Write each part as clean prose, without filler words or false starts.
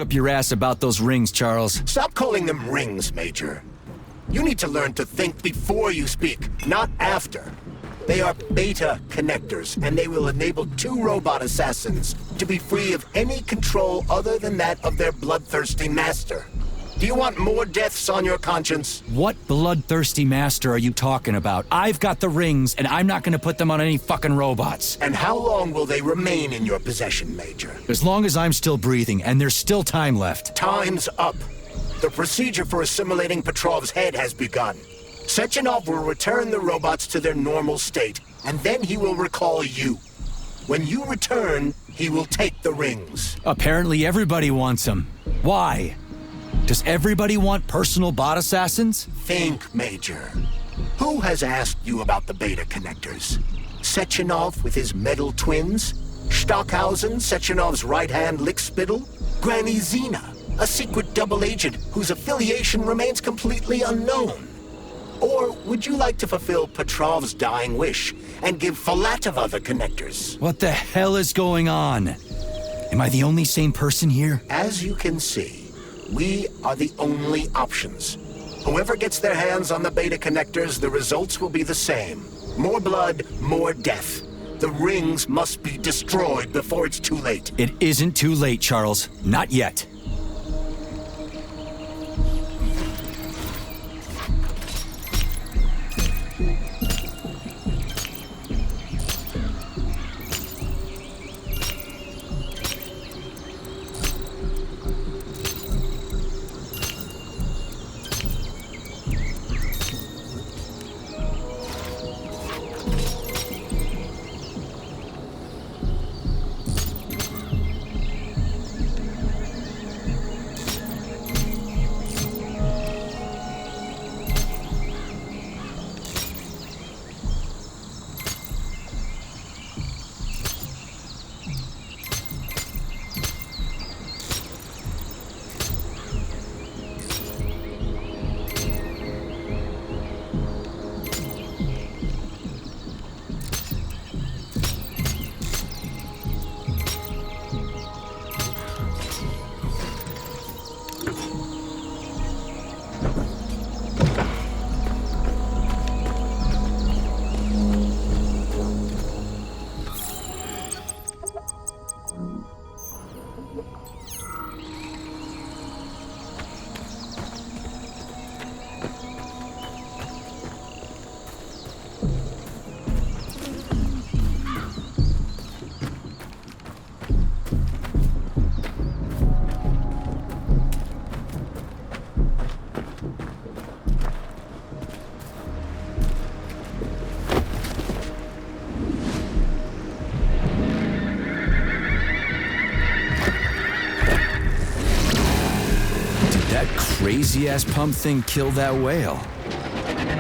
up your ass about those rings, Charles. Stop calling them rings, Major. You need to learn to think before you speak, not after. They are beta connectors, and they will enable 2 robot assassins to be free of any control other than that of their bloodthirsty master. Do you want more deaths on your conscience? What bloodthirsty master are you talking about? I've got the rings, and I'm not gonna put them on any fucking robots. And how long will they remain in your possession, Major? As long as I'm still breathing, and there's still time left. Time's up. The procedure for assimilating Petrov's head has begun. Sechenov will return the robots to their normal state, and then he will recall you. When you return, he will take the rings. Apparently everybody wants them. Why? Does everybody want personal bot assassins? Think, Major. Who has asked you about the beta connectors? Sechenov with his metal twins? Stockhausen, Sechenov's right-hand lickspittle? Granny Zena, a secret double agent whose affiliation remains completely unknown? Or would you like to fulfill Petrov's dying wish and give Filatova the connectors? What the hell is going on? Am I the only sane person here? As you can see, we are the only options. Whoever gets their hands on the beta connectors, the results will be the same. More blood, more death. The rings must be destroyed before it's too late. It isn't too late, Charles. Not yet. Crazy-ass pump thing killed that whale.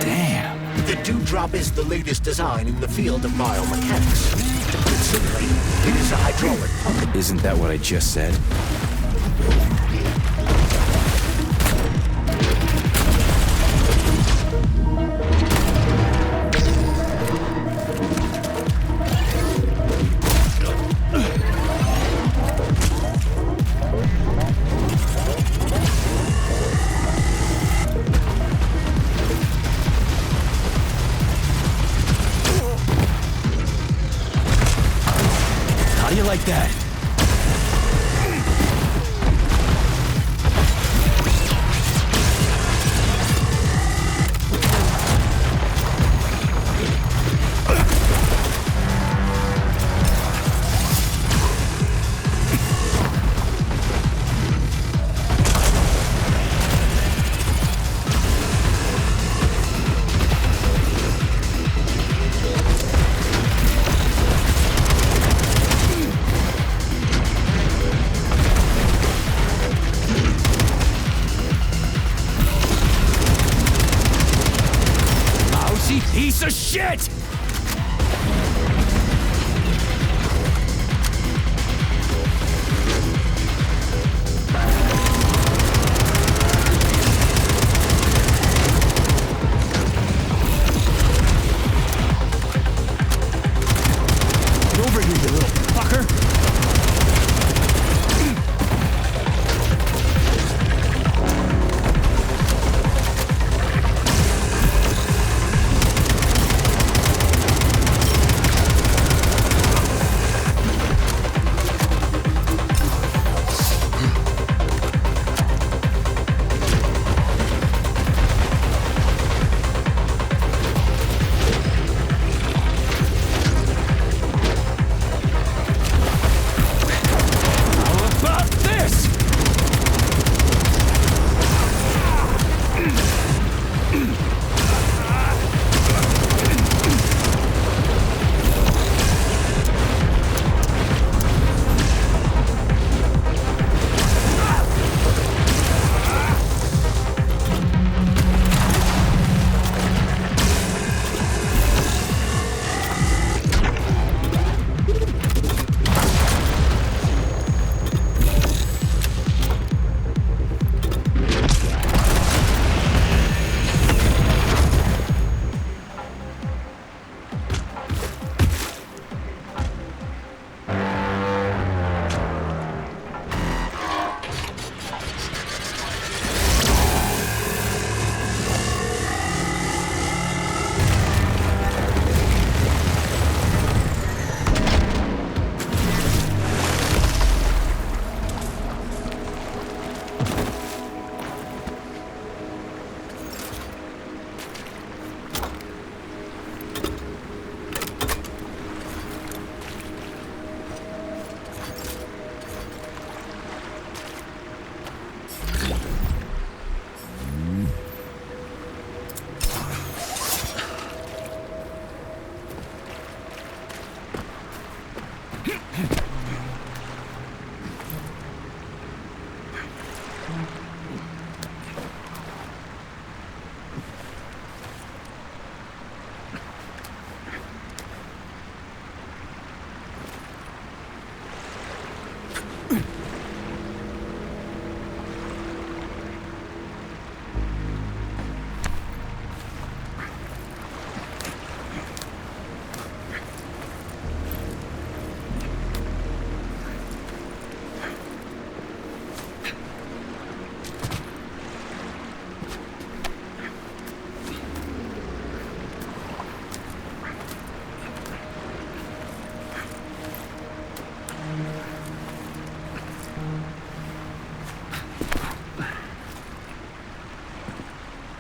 Damn. The Dewdrop is the latest design in the field of biomechanics. To put it simply, it is a hydraulic pump. Isn't that what I just said? Like that. Piece of shit! Get over here, you little fucker!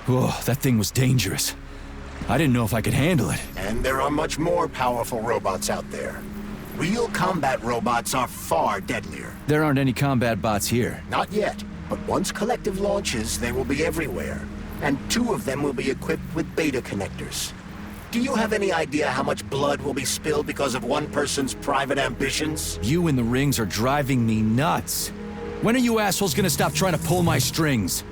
Whoa, that thing was dangerous. I didn't know if I could handle it. And there are much more powerful robots out there. Real combat robots are far deadlier. There aren't any combat bots here. Not yet, but once Collective launches, they will be everywhere. And 2 of them will be equipped with beta connectors. Do you have any idea how much blood will be spilled because of one person's private ambitions? You and the rings are driving me nuts. When are you assholes gonna stop trying to pull my strings?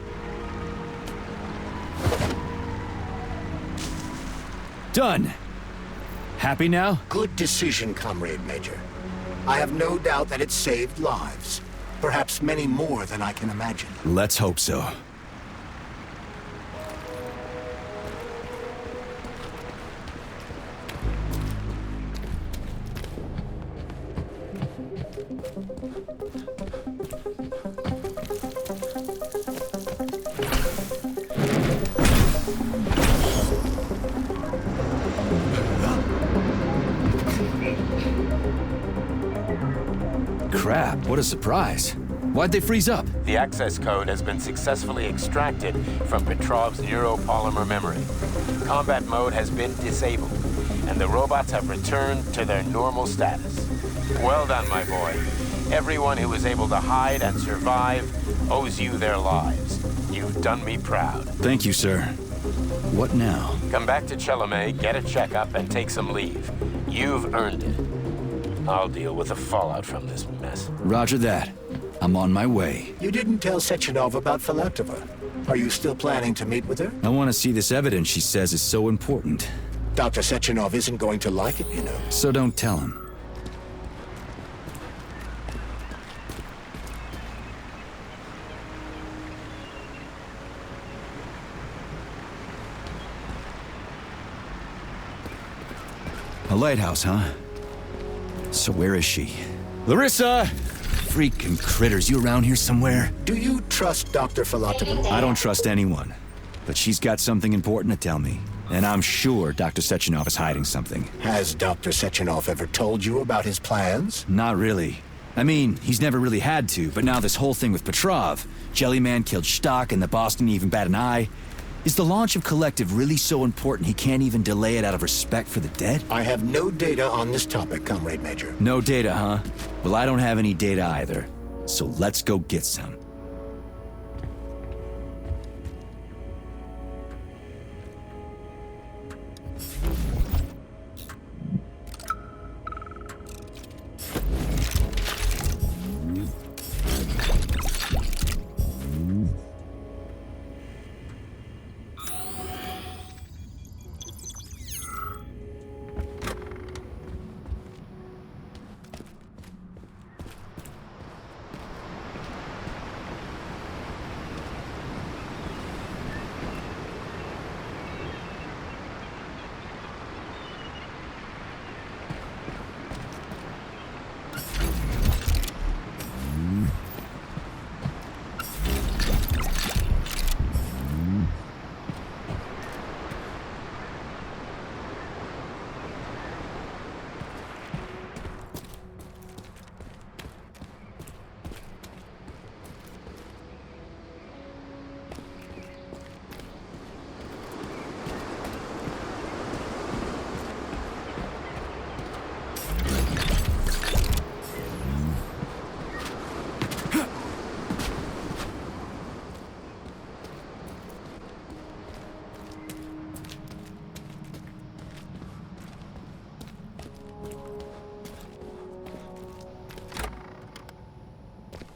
Done. Happy now? Good decision, Comrade Major. I have no doubt that it saved lives. Perhaps many more than I can imagine. Let's hope so. Crap, what a surprise. Why'd they freeze up? The access code has been successfully extracted from Petrov's neuropolymer memory. Combat mode has been disabled, and the robots have returned to their normal status. Well done, my boy. Everyone who was able to hide and survive owes you their lives. You've done me proud. Thank you, sir. What now? Come back to Chelome, get a checkup, and take some leave. You've earned it. I'll deal with the fallout from this mess. Roger that. I'm on my way. You didn't tell Sechenov about Filatova. Are you still planning to meet with her? I want to see this evidence she says is so important. Dr. Sechenov isn't going to like it, you know. So don't tell him. A lighthouse, huh? So where is she? Larissa! Freaking critters, you around here somewhere? Do you trust Dr. Filatova? I don't trust anyone. But she's got something important to tell me. And I'm sure Dr. Sechenov is hiding something. Has Dr. Sechenov ever told you about his plans? Not really. I mean, he's never really had to, but now this whole thing with Petrov, Jellyman killed Stock and the boss didn't even bat an eye. Is the launch of Collective really so important he can't even delay it out of respect for the dead? I have no data on this topic, Comrade Major. No data, huh? Well, I don't have any data either. So let's go get some.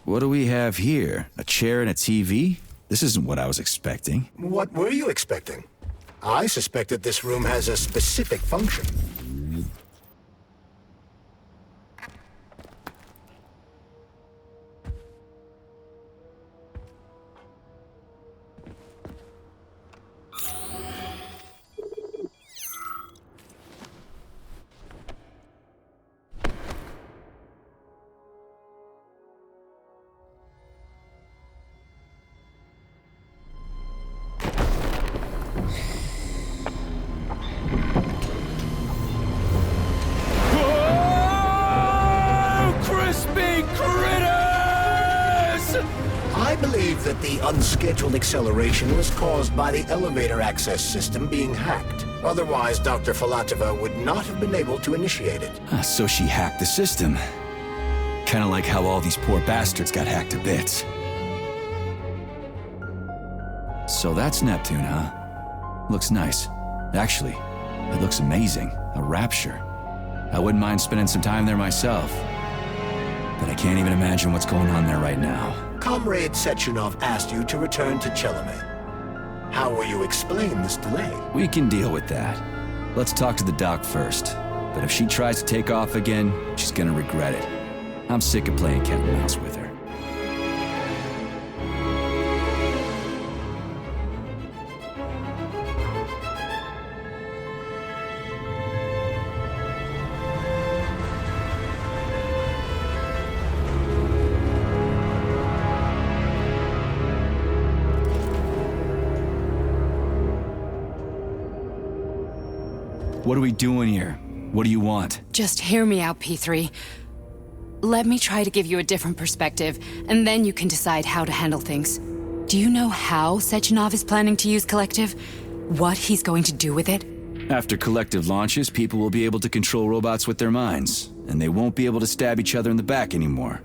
What do we have here? A chair and a TV? This isn't what I was expecting. What were you expecting? I suspected this room has a specific function. I believe that the unscheduled acceleration was caused by the elevator access system being hacked. Otherwise, Dr. Filatova would not have been able to initiate it. So she hacked the system. Kinda like how all these poor bastards got hacked to bits. So that's Neptune, huh? Looks nice. Actually, it looks amazing. A rapture. I wouldn't mind spending some time there myself. But I can't even imagine what's going on there right now. Comrade Sechenov asked you to return to Chelomey. How will you explain this delay? We can deal with that. Let's talk to the doc first. But if she tries to take off again, she's gonna regret it. I'm sick of playing cat and mouse with her. What are we doing here? What do you want? Just hear me out, P3. Let me try to give you a different perspective, and then you can decide how to handle things. Do you know how Sechenov is planning to use Collective? What he's going to do with it? After Collective launches, people will be able to control robots with their minds, and they won't be able to stab each other in the back anymore.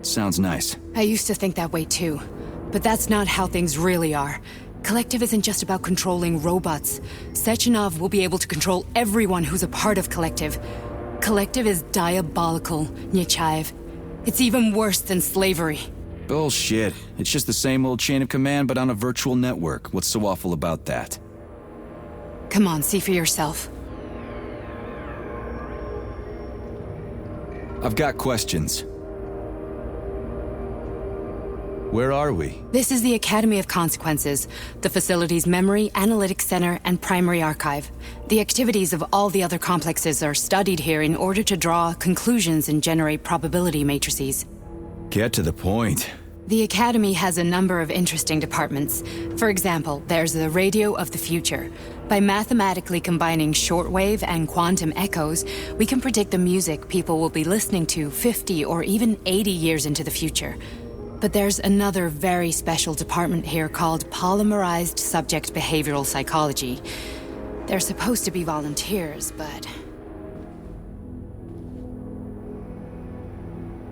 Sounds nice. I used to think that way too, but that's not how things really are. Collective isn't just about controlling robots. Sechenov will be able to control everyone who's a part of Collective. Collective is diabolical, Nechayev. It's even worse than slavery. Bullshit. It's just the same old chain of command, but on a virtual network. What's so awful about that? Come on, see for yourself. I've got questions. Where are we? This is the Academy of Consequences, the facility's memory, analytics center, and primary archive. The activities of all the other complexes are studied here in order to draw conclusions and generate probability matrices. Get to the point. The Academy has a number of interesting departments. For example, there's the Radio of the Future. By mathematically combining shortwave and quantum echoes, we can predict the music people will be listening to 50 or even 80 years into the future. But there's another very special department here called Polymerized Subject Behavioral Psychology. They're supposed to be volunteers, but...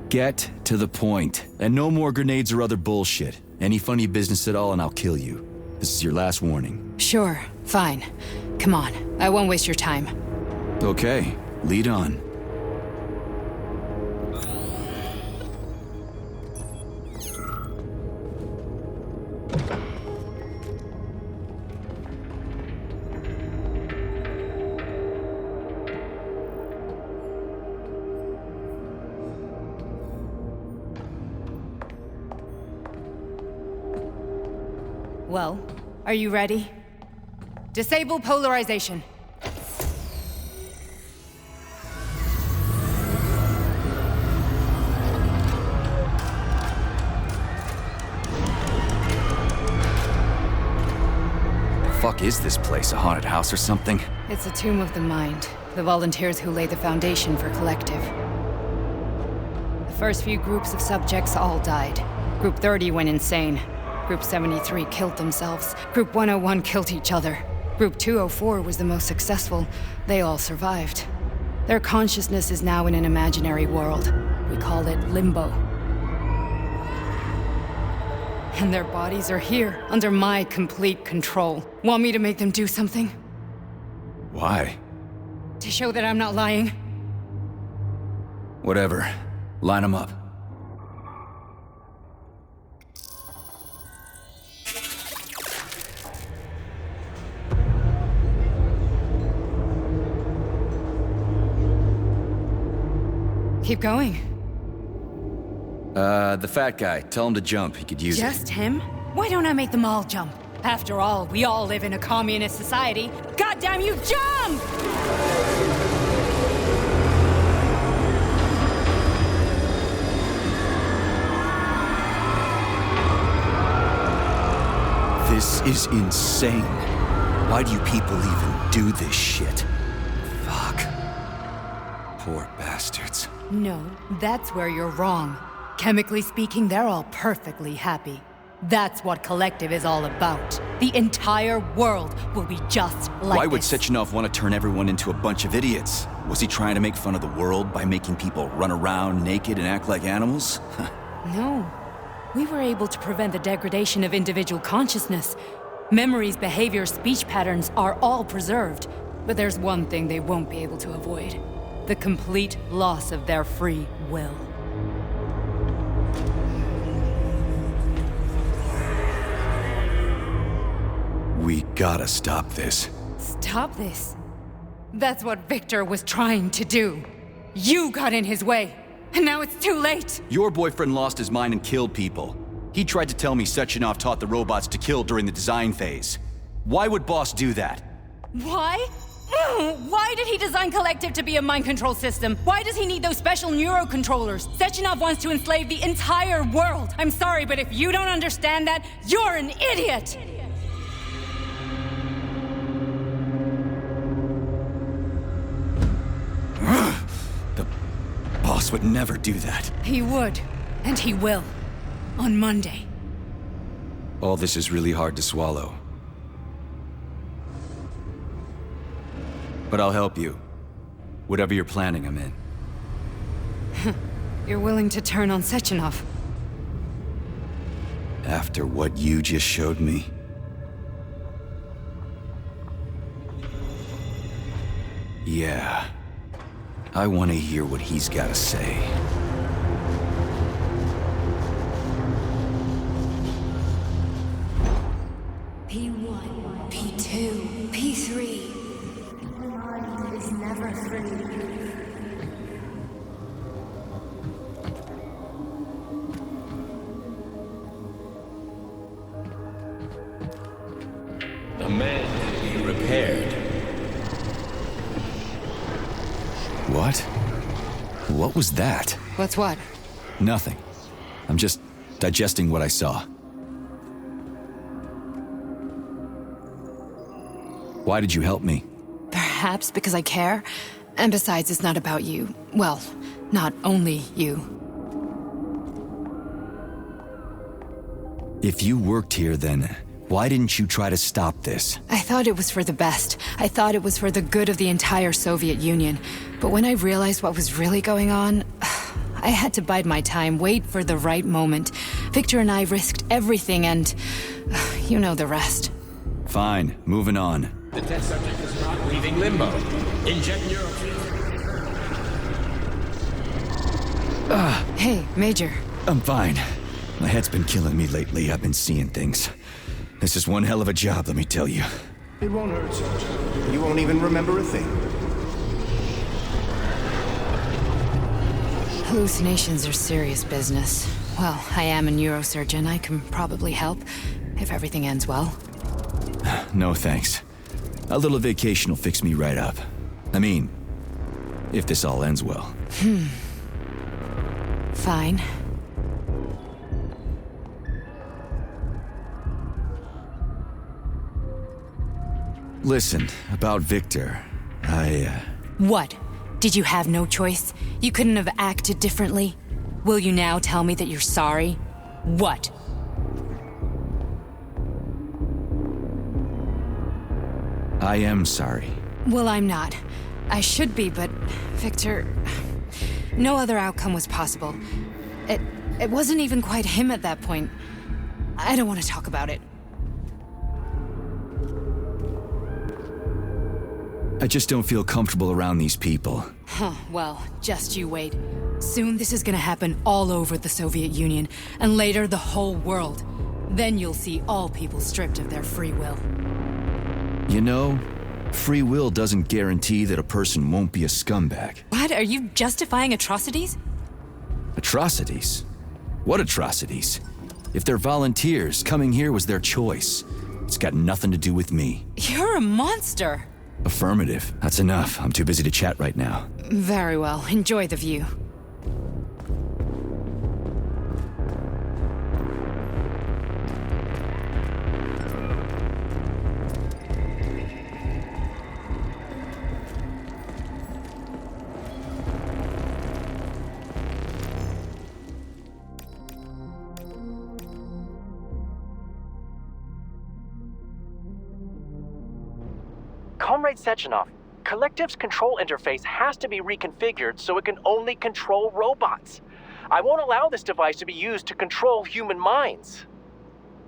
Get to the point. And no more grenades or other bullshit. Any funny business at all and I'll kill you. This is your last warning. Sure, fine. Come on, I won't waste your time. Okay, lead on. Well, are you ready? Disable polarization. The fuck is this place? A haunted house or something? It's a tomb of the mind. The volunteers who lay the foundation for Collective. The first few groups of subjects all died. Group 30 went insane. Group 73 killed themselves. Group 101 killed each other. Group 204 was the most successful. They all survived. Their consciousness is now in an imaginary world. We call it Limbo. And their bodies are here, under my complete control. Want me to make them do something? Why? To show that I'm not lying? Whatever. Line them up. Keep going. The fat guy. Tell him to jump. He could use it. Just him? Why don't I make them all jump? After all, we all live in a communist society. Goddamn you, jump! This is insane. Why do you people even do this shit? Fuck. Poor bastards. No, that's where you're wrong. Chemically speaking, they're all perfectly happy. That's what Collective is all about. The entire world will be just like Why would this. Sechenov want to turn everyone into a bunch of idiots? Was he trying to make fun of the world by making people run around naked and act like animals? No. We were able to prevent the degradation of individual consciousness. Memories, behaviors, speech patterns are all preserved. But there's one thing they won't be able to avoid. The complete loss of their free will. We gotta stop this. Stop this. That's what Victor was trying to do. You got in his way, and now it's too late. Your boyfriend lost his mind and killed people. He tried to tell me Sechenov taught the robots to kill during the design phase. Why would Boss do that? Why? Why did he design Collective to be a mind control system? Why does he need those special neurocontrollers? Sechenov wants to enslave the entire world. I'm sorry, but if you don't understand that, you're an idiot! The boss would never do that. He would, and he will. On Monday. All this is really hard to swallow. But I'll help you. Whatever you're planning, I'm in. You're willing to turn on Sechenov? After what you just showed me? Yeah. I want to hear what he's got to say. P1, P2, P3. Is never free. The man can be repaired. What? What was that? What's what? Nothing. I'm just digesting what I saw. Why did you help me? Perhaps because I care. And besides, it's not about you. Well, not only you. If you worked here, then why didn't you try to stop this? I thought it was for the best. I thought it was for the good of the entire Soviet Union. But when I realized what was really going on, I had to bide my time, wait for the right moment. Victor and I risked everything and you know the rest. Fine, moving on. The test subject is not leaving limbo. Inject neurofuel. Hey, Major. I'm fine. My head's been killing me lately. I've been seeing things. This is one hell of a job, let me tell you. It won't hurt, Sergeant. You won't even remember a thing. Hallucinations are serious business. Well, I am a neurosurgeon. I can probably help, if everything ends well. No thanks. A little vacation will fix me right up. I mean, if this all ends well. Fine. Listen, about Victor, What? Did you have no choice? You couldn't have acted differently? Will you now tell me that you're sorry? What? I am sorry. Well, I'm not. I should be, but Victor... No other outcome was possible. It wasn't even quite him at that point. I don't want to talk about it. I just don't feel comfortable around these people. Huh, well, just you wait. Soon this is gonna happen all over the Soviet Union, and later the whole world. Then you'll see all people stripped of their free will. You know, Free will doesn't guarantee that a person won't be a scumbag. What? Are you justifying atrocities? Atrocities? What atrocities? If they're volunteers, coming here was their choice. It's got nothing to do with me. You're a monster. Affirmative. That's enough. I'm too busy to chat right now. Very well. Enjoy the view. Comrade Sechenov, Collective's control interface has to be reconfigured so it can only control robots. I won't allow this device to be used to control human minds.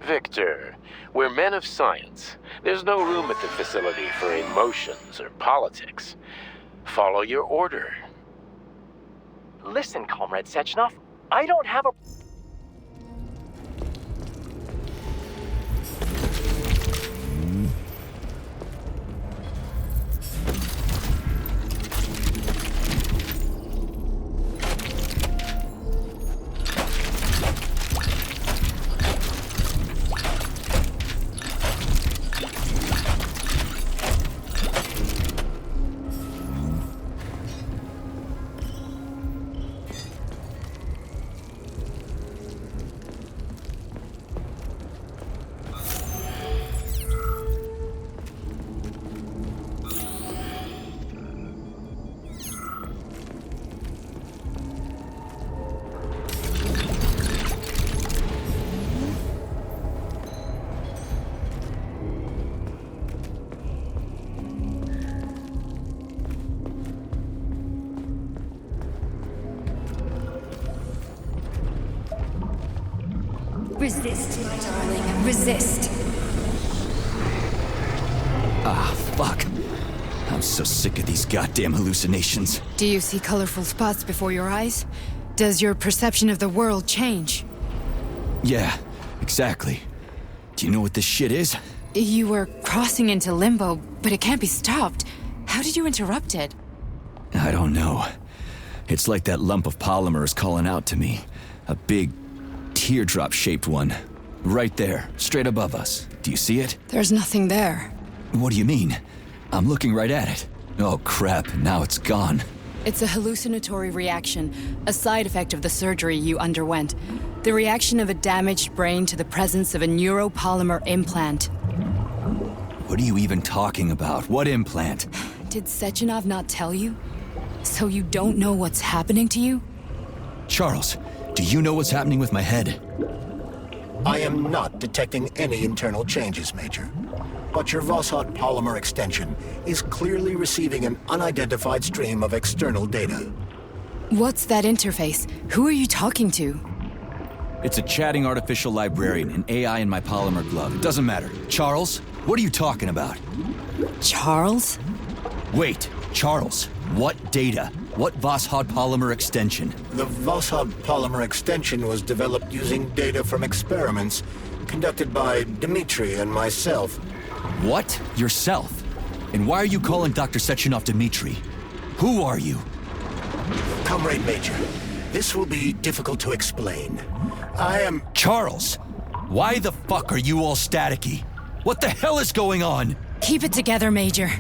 Victor, we're men of science. There's no room at the facility for emotions or politics. Follow your order. Listen, Comrade Sechenov, I don't have a... Resist, my darling. Resist. Ah, fuck. I'm so sick of these goddamn hallucinations. Do you see colorful spots before your eyes? Does your perception of the world change? Yeah, exactly. Do you know what this shit is? You were crossing into limbo, but it can't be stopped. How did you interrupt it? I don't know. It's like that lump of polymer is calling out to me. A big, teardrop-shaped one. Right there, straight above us. Do you see it? There's nothing there. What do you mean? I'm looking right at it. Oh crap, now it's gone. It's a hallucinatory reaction, a side effect of the surgery you underwent. The reaction of a damaged brain to the presence of a neuropolymer implant. What are you even talking about? What implant? Did Sechenov not tell you? So you don't know what's happening to you? Charles, do you know what's happening with my head? I am not detecting any internal changes, Major. But your Voskhod polymer extension is clearly receiving an unidentified stream of external data. What's that interface? Who are you talking to? It's a chatting artificial librarian, an AI in my polymer glove. It doesn't matter. Charles, what are you talking about? Charles? Wait, Charles, what data? What Voskhod polymer extension? The Voskhod polymer extension was developed using data from experiments conducted by Dmitri and myself. What? Yourself? And why are you calling Dr. Sechenov Dmitri? Who are you? Comrade Major, this will be difficult to explain. I am... Charles! Why the fuck are you all staticky? What the hell is going on? Keep it together, Major.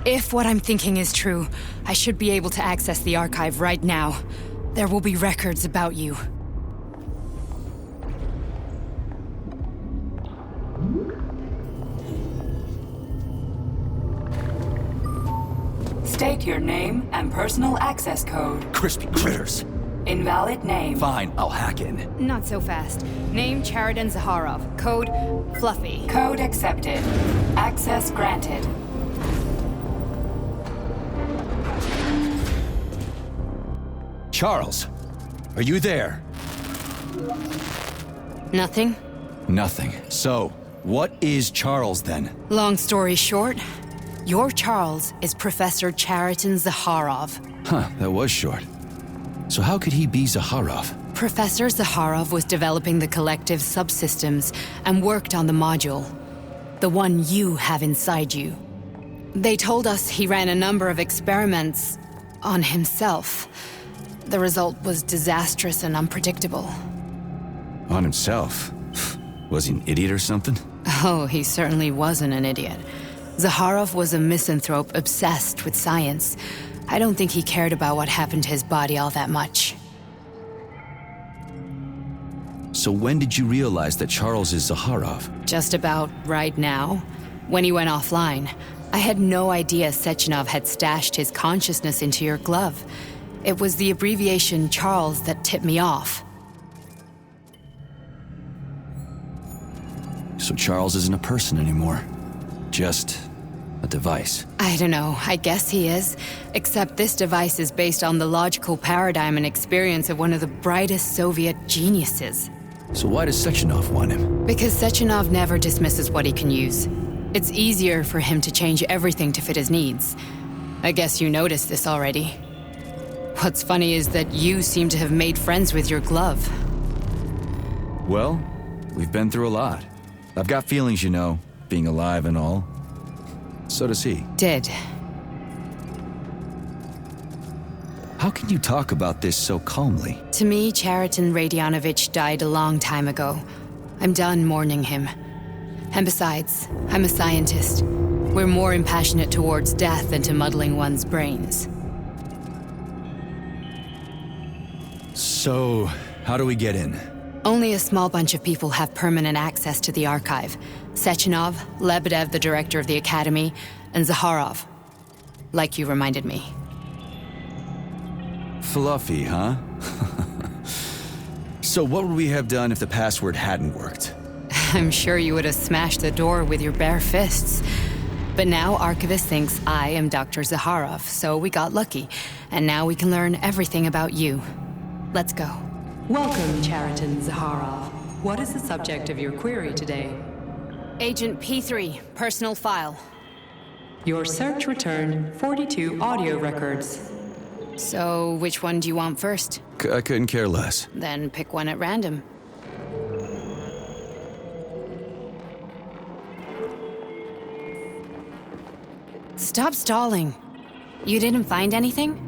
If what I'm thinking is true, I should be able to access the archive right now. There will be records about you. State your name and personal access code. Crispy critters. Invalid name. Fine, I'll hack in. Not so fast. Name Chariton Zaharov. Code Fluffy. Code accepted. Access granted. Charles, are you there? Nothing? Nothing. So, what is Charles then? Long story short, your Charles is Professor Chariton Zaharov. Huh, that was short. So how could he be Zaharov? Professor Zaharov was developing the collective subsystems and worked on the module. The one you have inside you. They told us he ran a number of experiments on himself. The result was disastrous and unpredictable. On himself? Was he an idiot or something? Oh, he certainly wasn't an idiot. Zaharov was a misanthrope obsessed with science. I don't think he cared about what happened to his body all that much. So when did you realize that Charles is Zaharov? Just about right now, when he went offline. I had no idea Sechenov had stashed his consciousness into your glove. It was the abbreviation Charles that tipped me off. So Charles isn't a person anymore. Just a device. I don't know, I guess he is. Except this device is based on the logical paradigm and experience of one of the brightest Soviet geniuses. So why does Sechenov want him? Because Sechenov never dismisses what he can use. It's easier for him to change everything to fit his needs. I guess you noticed this already. What's funny is that you seem to have made friends with your glove. Well, we've been through a lot. I've got feelings, you know, being alive and all. So does he. Did. How can you talk about this so calmly? To me, Chariton Radyanovich died a long time ago. I'm done mourning him. And besides, I'm a scientist. We're more impassionate towards death than to muddling one's brains. So, how do we get in? Only a small bunch of people have permanent access to the archive. Sechenov, Lebedev, the director of the Academy, and Zaharov. Like you reminded me. Fluffy, huh? So what would we have done if the password hadn't worked? I'm sure you would have smashed the door with your bare fists. But now Archivist thinks I am Dr. Zaharov, so we got lucky. And now we can learn everything about you. Let's go. Welcome, Chariton Zaharov. What is the subject of your query today? Agent P3, personal file. Your search returned 42 audio records. So, which one do you want first? I couldn't care less. Then pick one at random. Stop stalling. You didn't find anything?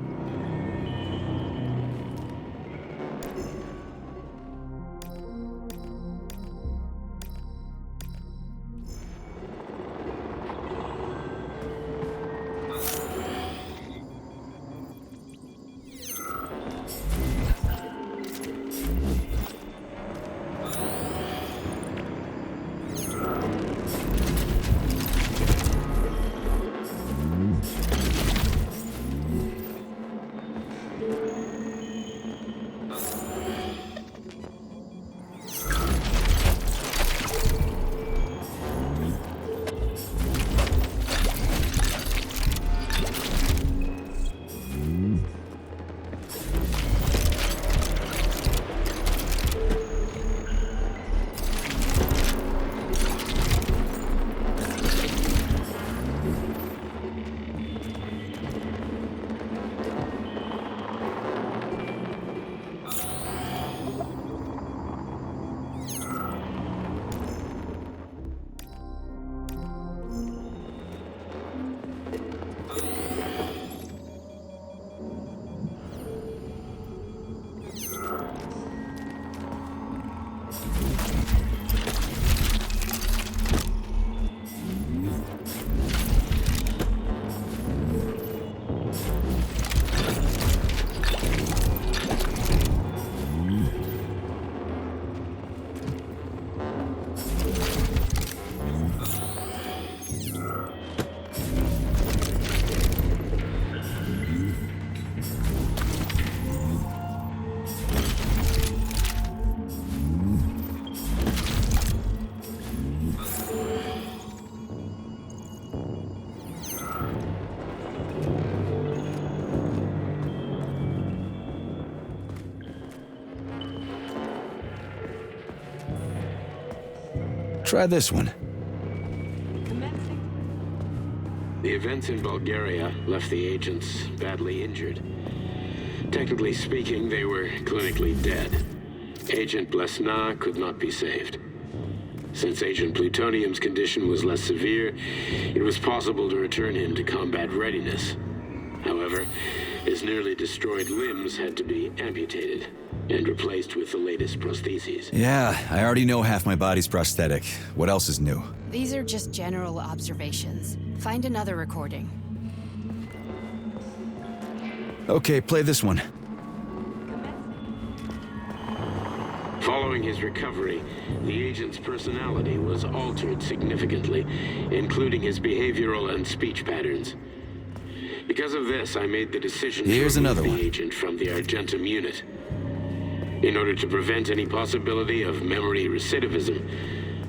Try this one. The events in Bulgaria left the agents badly injured. Technically speaking, they were clinically dead. Agent Blesna could not be saved. Since Agent Plutonium's condition was less severe, it was possible to return him to combat readiness. However, his nearly destroyed limbs had to be amputated and replaced with the latest prostheses. Yeah, I already know half my body's prosthetic. What else is new? These are just general observations. Find another recording. Okay, play this one. Following his recovery, the agent's personality was altered significantly, including his behavioral and speech patterns. Because of this, I made the decision Here's to remove another the one. agent from the Argentum unit. In order to prevent any possibility of memory recidivism,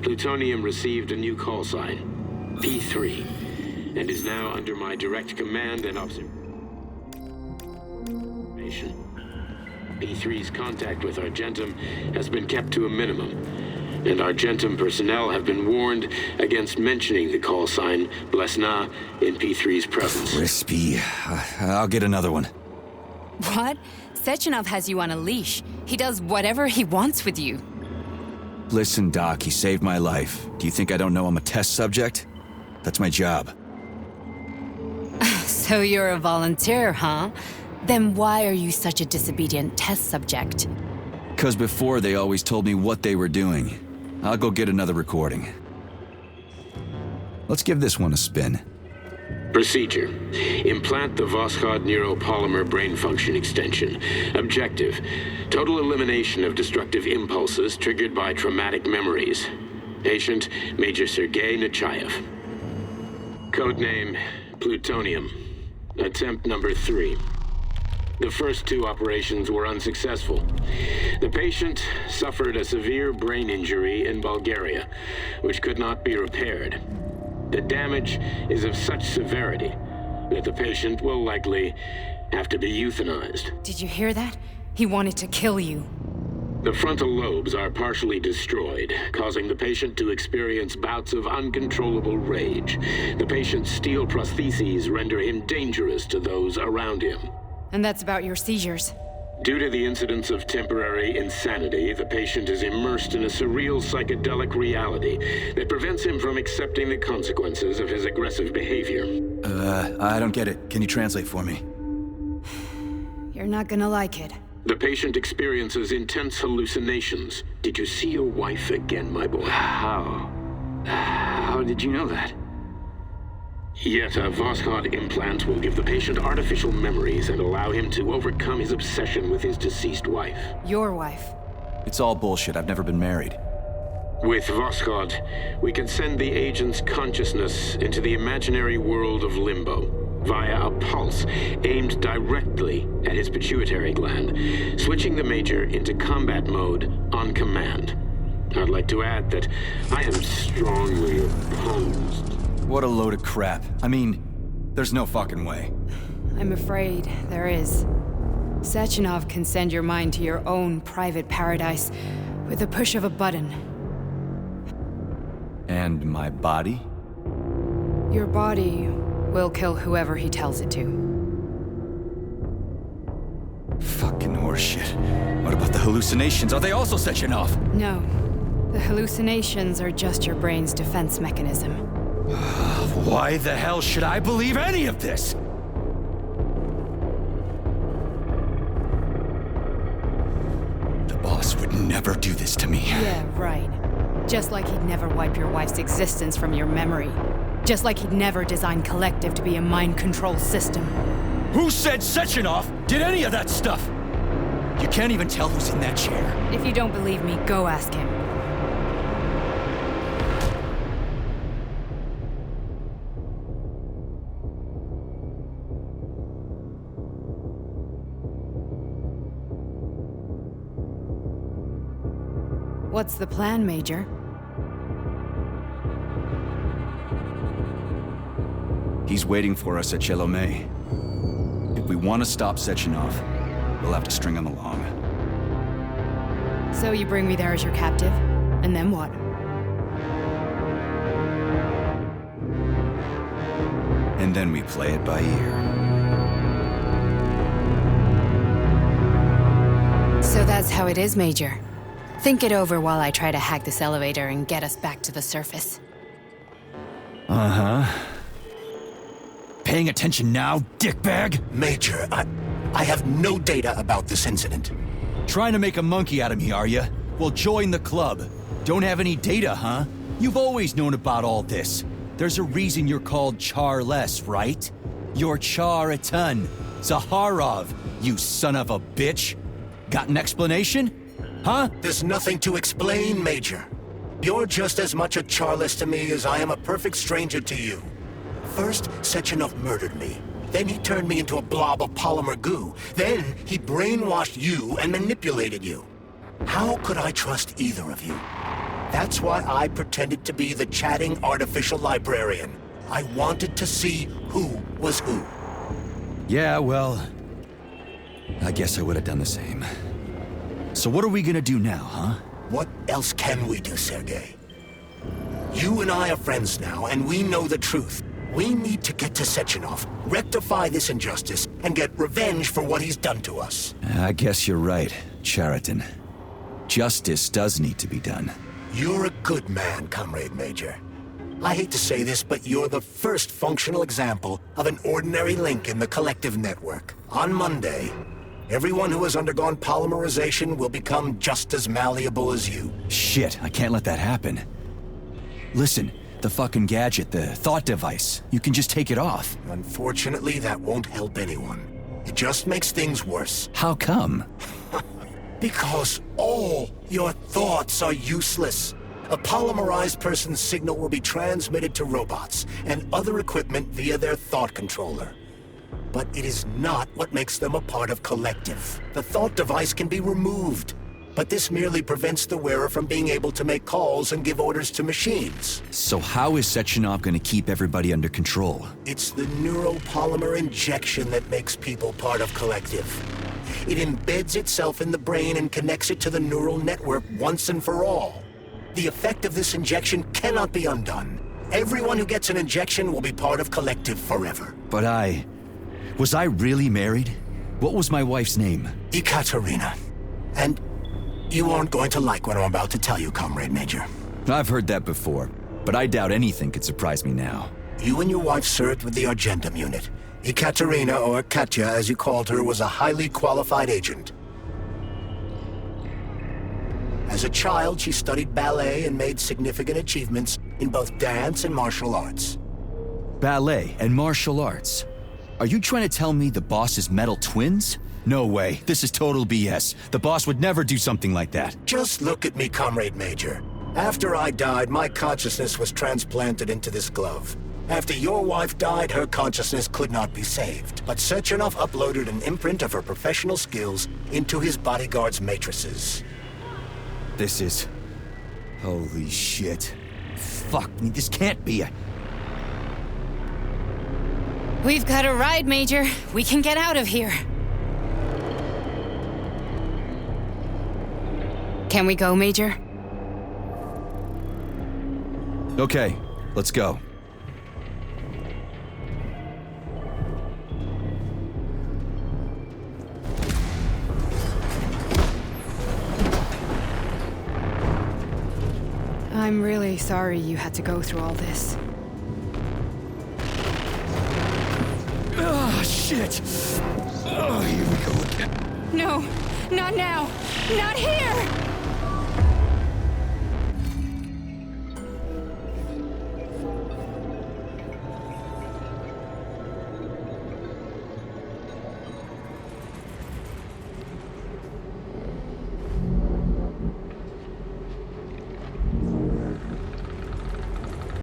Plutonium received a new call sign, P3, and is now under my direct command and observation. P3's contact with Argentum has been kept to a minimum, and Argentum personnel have been warned against mentioning the call sign Blesna in P3's presence. Crispy. I'll get another one. What? Sechenov has you on a leash. He does whatever he wants with you. Listen, Doc, he saved my life. Do you think I don't know I'm a test subject? That's my job. So you're a volunteer, huh? Then why are you such a disobedient test subject? 'Cause before they always told me what they were doing. I'll go get another recording. Let's give this one a spin. Procedure. Implant the Voskhod neuropolymer brain function extension. Objective. Total elimination of destructive impulses triggered by traumatic memories. Patient, Major Sergei Nechayev. Codename, Plutonium. Attempt number 3. The first 2 operations were unsuccessful. The patient suffered a severe brain injury in Bulgaria, which could not be repaired. The damage is of such severity that the patient will likely have to be euthanized. Did you hear that? He wanted to kill you. The frontal lobes are partially destroyed, causing the patient to experience bouts of uncontrollable rage. The patient's steel prostheses render him dangerous to those around him. And that's about your seizures. Due to the incidence of temporary insanity, the patient is immersed in a surreal psychedelic reality that prevents him from accepting the consequences of his aggressive behavior. I don't get it. Can you translate for me? You're not gonna like it. The patient experiences intense hallucinations. Did you see your wife again, my boy? How did you know that? Yet a Voskhod implant will give the patient artificial memories and allow him to overcome his obsession with his deceased wife. Your wife. It's all bullshit. I've never been married. With Voskhod, we can send the agent's consciousness into the imaginary world of limbo via a pulse aimed directly at his pituitary gland, switching the Major into combat mode on command. I'd like to add that I am strongly opposed. What a load of crap. I mean, there's no fucking way. I'm afraid there is. Sechenov can send your mind to your own private paradise with the push of a button. And my body? Your body will kill whoever he tells it to. Fucking horseshit. What about the hallucinations? Are they also Sechenov? No. The hallucinations are just your brain's defense mechanism. Why the hell should I believe any of this? The boss would never do this to me. Yeah, right. Just like he'd never wipe your wife's existence from your memory. Just like he'd never design Collective to be a mind control system. Who said Sechenov did any of that stuff? You can't even tell who's in that chair. If you don't believe me, go ask him. What's the plan, Major? He's waiting for us at Chelomey. If we want to stop Sechenov, we'll have to string him along. So you bring me there as your captive, and then what? And then we play it by ear. So that's how it is, Major. Think it over while I try to hack this elevator and get us back to the surface. Uh-huh. Paying attention now, dickbag? Major, I have no data about this incident. Trying to make a monkey out of me, are you? Well, join the club. Don't have any data, huh? You've always known about all this. There's a reason you're called Charless, right? You're Char-a-ton. Zaharov, you son of a bitch. Got an explanation? Huh? There's nothing to explain, Major. You're just as much a Charless to me as I am a perfect stranger to you. First, Sechenov murdered me. Then he turned me into a blob of polymer goo. Then he brainwashed you and manipulated you. How could I trust either of you? That's why I pretended to be the chatting artificial librarian. I wanted to see who was who. Yeah, well, I guess I would have done the same. So what are we gonna do now, huh? What else can we do, Sergei? You and I are friends now, and we know the truth. We need to get to Sechenov, rectify this injustice, and get revenge for what he's done to us. I guess you're right, Chariton. Justice does need to be done. You're a good man, Comrade Major. I hate to say this, but you're the first functional example of an ordinary link in the collective network. On Monday, everyone who has undergone polymerization will become just as malleable as you. Shit, I can't let that happen. Listen, the fucking gadget, the thought device, you can just take it off. Unfortunately, that won't help anyone. It just makes things worse. How come? Because all your thoughts are useless. A polymerized person's signal will be transmitted to robots and other equipment via their thought controller. But it is not what makes them a part of collective. The thought device can be removed, but this merely prevents the wearer from being able to make calls and give orders to machines. So how is Sechenov gonna keep everybody under control? It's the neuropolymer injection that makes people part of collective. It embeds itself in the brain and connects it to the neural network once and for all. The effect of this injection cannot be undone. Everyone who gets an injection will be part of collective forever. But was I really married? What was my wife's name? Ekaterina. And you aren't going to like what I'm about to tell you, Comrade Major. I've heard that before, but I doubt anything could surprise me now. You and your wife served with the Argentum unit. Ekaterina, or Katya as you called her, was a highly qualified agent. As a child, she studied ballet and made significant achievements in both dance and martial arts. Ballet and martial arts? Are you trying to tell me the boss is metal twins? No way, this is total BS. The boss would never do something like that. Just look at me, Comrade Major. After I died, my consciousness was transplanted into this glove. After your wife died, her consciousness could not be saved. But Sechenov uploaded an imprint of her professional skills into his bodyguard's matrices. This is... holy shit. Fuck me, this can't be a... We've got a ride, Major. We can get out of here. Can we go, Major? Okay, let's go. I'm really sorry you had to go through all this. Oh, shit! Oh, here we go again. No, not now! Not here!